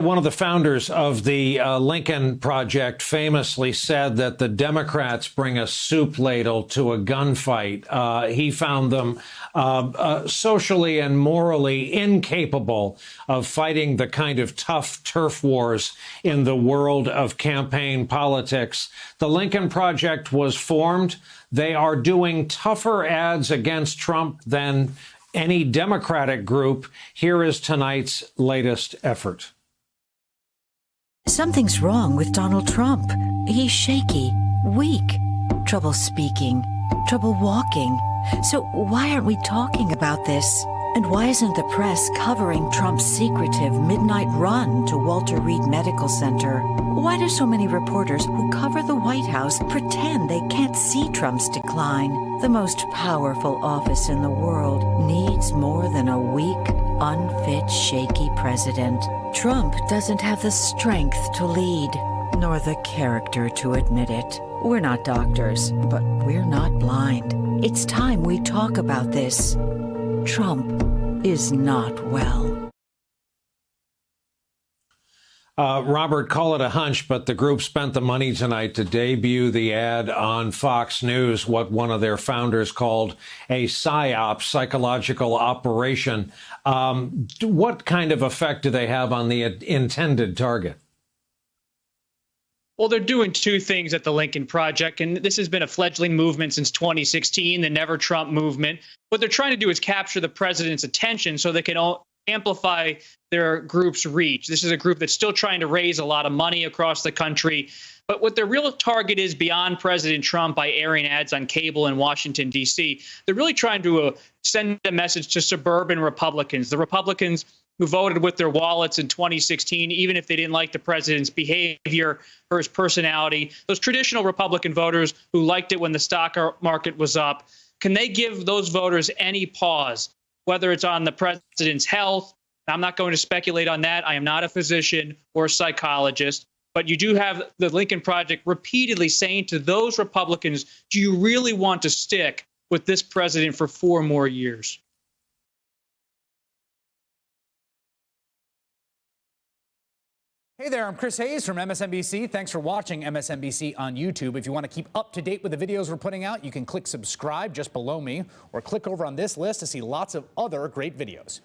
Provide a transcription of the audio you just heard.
One of the founders of the Lincoln Project famously said that the Democrats bring a soup ladle to a gunfight. He found them socially and morally incapable of fighting the kind of tough turf wars in the world of campaign politics. The Lincoln Project was formed. They are doing tougher ads against Trump than any Democratic group. Here is tonight's latest effort. Something's wrong with Donald Trump. He's shaky, weak, trouble speaking, trouble walking. So why aren't we talking about this? And why isn't the press covering Trump's secretive midnight run to Walter Reed Medical Center? Why do so many reporters who cover the White House pretend they can't see Trump's decline? The most powerful office in the world needs more than a weak, unfit, shaky president. Trump doesn't have the strength to lead, nor the character to admit it. We're not doctors, but we're not blind. It's time we talk about this. Trump is not well. Robert, call it a hunch, but the group spent the money tonight to debut the ad on Fox News, what one of their founders called a PSYOP, psychological operation. What kind of effect do they have on the intended target? Well, they're doing two things at the Lincoln Project, and this has been a fledgling movement since 2016, the Never Trump movement. What they're trying to do is capture the president's attention so they can amplify their group's reach. This is a group that's still trying to raise a lot of money across the country. But what their real target is beyond President Trump by airing ads on cable in Washington, D.C., they're really trying to send a message to suburban Republicans, the Republicans who voted with their wallets in 2016, even if they didn't like the president's behavior or his personality. Those traditional Republican voters who liked it when the stock market was up, can they give those voters any pause, whether it's on the president's health? I'm not going to speculate on that. I am not a physician or a psychologist. But you do have the Lincoln Project repeatedly saying to those Republicans, do you really want to stick with this president for 4 more years? Hey there, I'm Chris Hayes from MSNBC. Thanks for watching MSNBC on YouTube. If you want to keep up to date with the videos we're putting out, you can click subscribe just below me or click over on this list to see lots of other great videos.